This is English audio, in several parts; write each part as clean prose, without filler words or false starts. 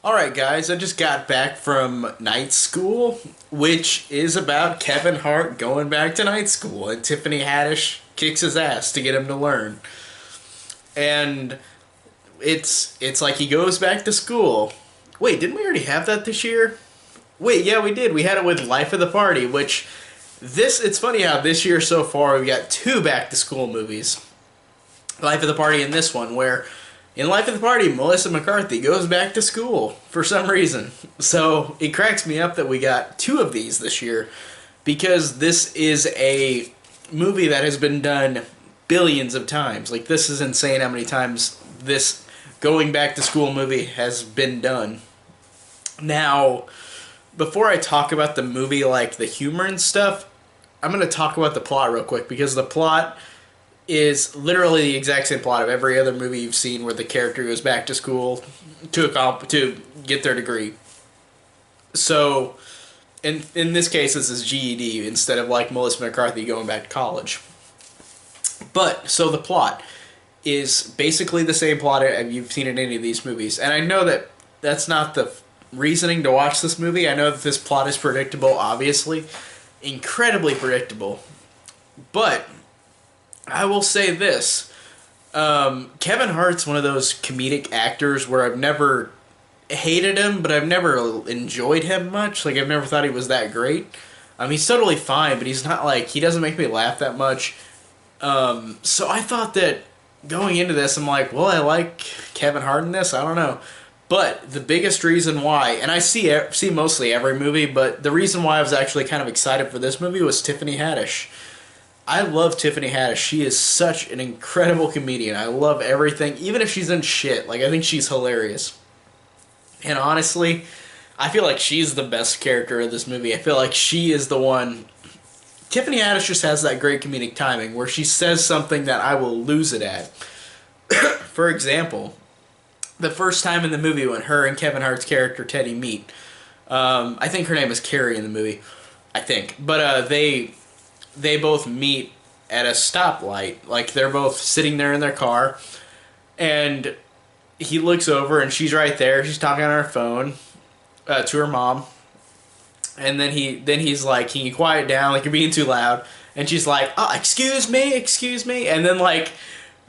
Alright guys, I just got back from night school, which is about Kevin Hart going back to night school, and Tiffany Haddish kicks his ass to get him to learn. And it's like he goes back to school. Wait, didn't we already have that this year? Wait, yeah, we did. We had it with Life of the Party, which it's funny how this year so far we've got two back to school movies. Life of the Party and this one, where in Life of the Party, Melissa McCarthy goes back to school for some reason. So it cracks me up that we got two of these this year, because this is a movie that has been done billions of times. Like, this is insane how many times this going back to school movie has been done. Now, before I talk about the movie, like the humor and stuff, I'm going to talk about the plot real quick, because the plot is literally the exact same plot of every other movie you've seen where the character goes back to school to get their degree. So, in this case, this is GED instead of like Melissa McCarthy going back to college. But, so the plot is basically the same plot you've seen in any of these movies. And I know that that's not the reasoning to watch this movie. I know that this plot is predictable, obviously. Incredibly predictable. But I will say this. Kevin Hart's one of those comedic actors where I've never hated him, but I've never enjoyed him much. Like, I've never thought he was that great. He's totally fine, but he's not like, he doesn't make me laugh that much. So I thought that going into this, I'm like, well, I like Kevin Hart in this. I don't know. But the biggest reason why, and I see mostly every movie, but the reason why I was actually kind of excited for this movie was Tiffany Haddish. I love Tiffany Haddish. She is such an incredible comedian. I love everything, even if she's in shit. Like, I think she's hilarious. And honestly, I feel like she's the best character of this movie. I feel like she is the one. Tiffany Haddish just has that great comedic timing where she says something that I will lose it at. For example, the first time in the movie when her and Kevin Hart's character Teddy meet, I think her name is Carrie in the movie, I think. But they both meet at a stoplight. Like, they're both sitting there in their car, and he looks over and she's right there. She's talking on her phone to her mom. And then he's like, can you quiet down? Like, you're being too loud. And she's like, oh, excuse me. And then, like,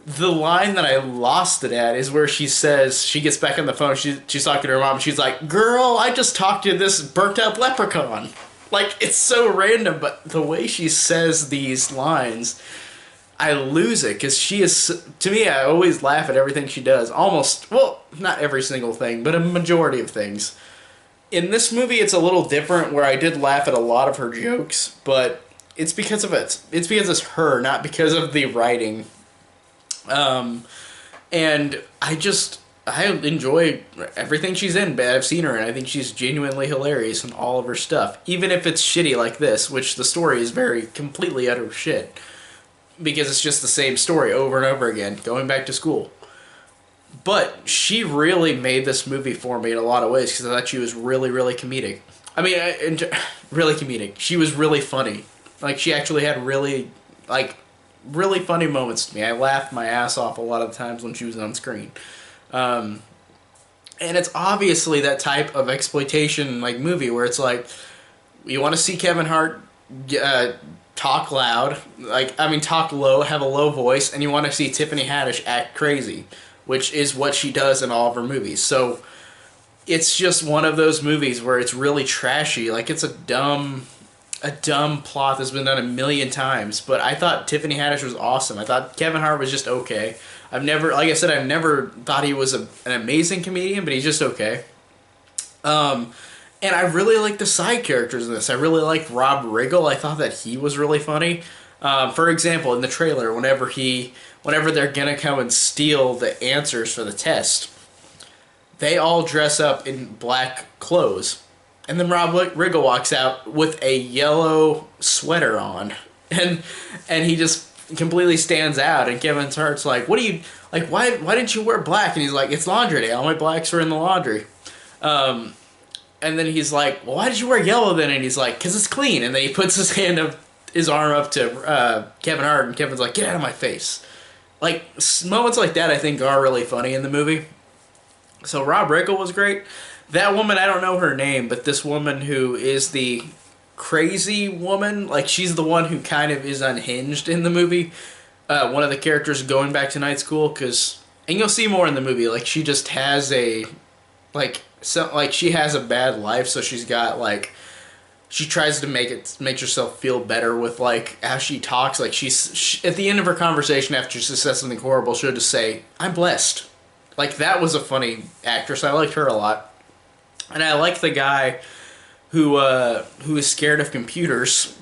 the line that I lost it at is where she says, she gets back on the phone, she's talking to her mom, and she's like, girl, I just talked to this burnt-out leprechaun. Like, it's so random, but the way she says these lines, I lose it, because she is, to me, I always laugh at everything she does. Almost, well, not every single thing, but a majority of things. In this movie, it's a little different, where I did laugh at a lot of her jokes, but it's because of it. It's because it's her, not because of the writing. And I enjoy everything she's in, but I've seen her, and I think she's genuinely hilarious in all of her stuff. Even if it's shitty like this, which the story is very completely utter shit. Because it's just the same story over and over again, going back to school. But she really made this movie for me in a lot of ways, because I thought she was really, really comedic. Really comedic. She was really funny. Like, she actually had really funny moments to me. I laughed my ass off a lot of the times when she was on screen. And it's obviously that type of exploitation like movie where it's like, you want to see Kevin Hart talk loud, talk low, have a low voice, and you want to see Tiffany Haddish act crazy, which is what she does in all of her movies. So it's just one of those movies where it's really trashy. Like, it's a dumb plot that's been done a million times, but I thought Tiffany Haddish was awesome. I thought Kevin Hart was just okay. I've never thought he was an amazing comedian, but he's just okay. And I really like the side characters in this. I really liked Rob Riggle. I thought that he was really funny. For example, in the trailer, whenever they're gonna come and steal the answers for the test, they all dress up in black clothes. And then Rob Riggle walks out with a yellow sweater on. And he just completely stands out. And Kevin Hart's like, why didn't you wear black? And he's like, it's laundry day. All my blacks are in the laundry. And then he's like, well, why did you wear yellow then? And he's like, because it's clean. And then he puts his arm up to Kevin Hart. And Kevin's like, get out of my face. Like, moments like that I think are really funny in the movie. So Rob Riggle was great. That woman, I don't know her name, but this woman who is the crazy woman, like she's the one who kind of is unhinged in the movie. One of the characters going back to night school, because, and you'll see more in the movie, like she just has a, like, so, like she has a bad life, so she's got like, she tries to make herself feel better with like how she talks. Like at the end of her conversation after she says something horrible, she'll just say, "I'm blessed." Like that was a funny actress. I liked her a lot, and I like the guy who is scared of computers.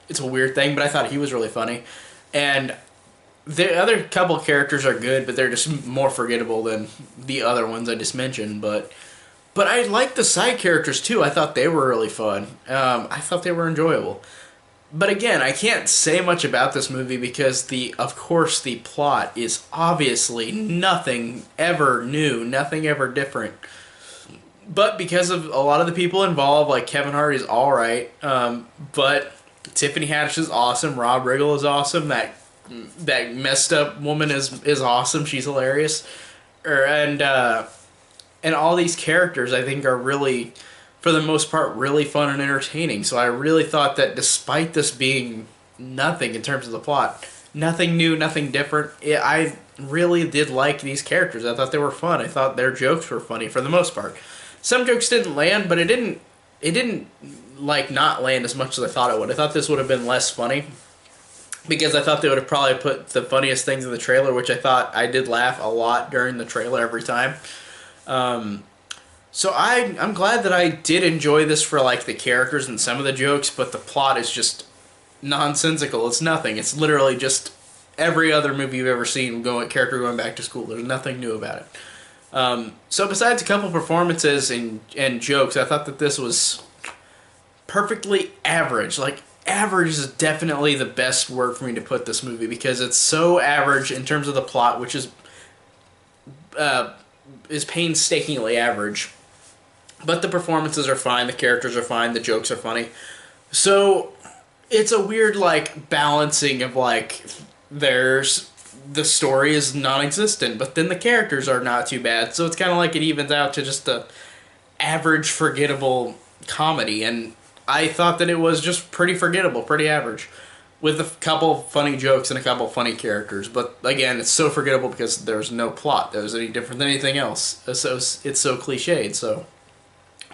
It's a weird thing, but I thought he was really funny, and the other couple characters are good, but they're just more forgettable than the other ones I just mentioned. But I liked the side characters too. I thought they were really fun. I thought they were enjoyable. But again, I can't say much about this movie because of course, the plot is obviously nothing ever new, nothing ever different. But because of a lot of the people involved, like Kevin Hart is all right, but Tiffany Haddish is awesome. Rob Riggle is awesome. That messed up woman is awesome. She's hilarious. And all these characters I think are really, for the most part, really fun and entertaining. So I really thought that despite this being nothing in terms of the plot, nothing new, nothing different, I really did like these characters. I thought they were fun. I thought their jokes were funny for the most part. Some jokes didn't land, but it didn't like not land as much as I thought it would. I thought this would have been less funny, because I thought they would have probably put the funniest things in the trailer, which I thought I did laugh a lot during the trailer every time. So I'm glad that I did enjoy this for like the characters and some of the jokes, but the plot is just nonsensical. It's nothing. It's literally just every other movie you've ever seen, character going back to school. There's nothing new about it. So besides a couple performances and jokes, I thought that this was perfectly average. Like, average is definitely the best word for me to put this movie, because it's so average in terms of the plot, which is painstakingly average. But the performances are fine, the characters are fine, the jokes are funny. So it's a weird like balancing of like the story is non-existent, but then the characters are not too bad. So it's kind of like it evens out to just a average, forgettable comedy. And I thought that it was just pretty forgettable, pretty average, with a couple funny jokes and a couple funny characters. But again, it's so forgettable because there's no plot that was any different than anything else. So it's so cliched.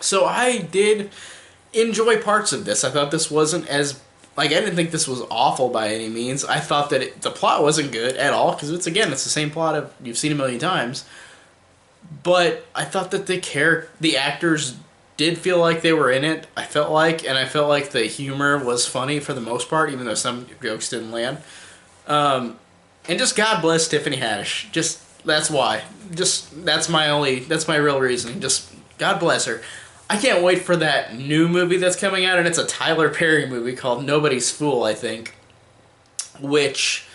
So I did enjoy parts of this. I thought this wasn't as, like, I didn't think this was awful by any means. I thought that the plot wasn't good at all, because it's the same plot you've seen a million times. But I thought that the actors did feel like they were in it. I felt like the humor was funny for the most part, even though some jokes didn't land. And just God bless Tiffany Haddish. Just that's why. That's my real reasoning. Just God bless her. I can't wait for that new movie that's coming out, and it's a Tyler Perry movie called Nobody's Fool, I think, which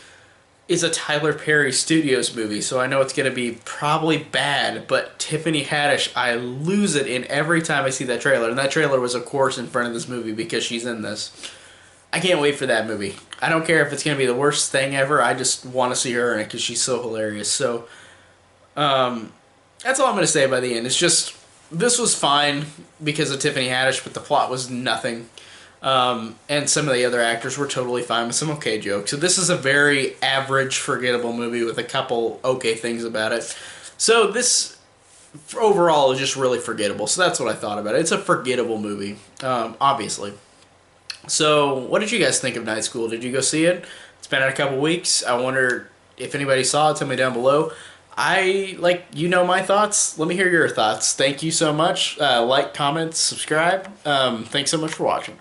is a Tyler Perry Studios movie, so I know it's going to be probably bad, but Tiffany Haddish, I lose it in every time I see that trailer, and that trailer was, of course, in front of this movie because she's in this. I can't wait for that movie. I don't care if it's going to be the worst thing ever, I just want to see her in it because she's so hilarious. So, that's all I'm going to say by the end. It's just, this was fine because of Tiffany Haddish, but the plot was nothing. And some of the other actors were totally fine with some okay jokes. So this is a very average, forgettable movie with a couple okay things about it. So this, overall, is just really forgettable. So that's what I thought about it. It's a forgettable movie, obviously. So what did you guys think of Night School? Did you go see it? It's been out a couple weeks. I wonder if anybody saw it. Tell me down below. My thoughts. Let me hear your thoughts. Thank you so much. Like, comment, subscribe. Thanks so much for watching.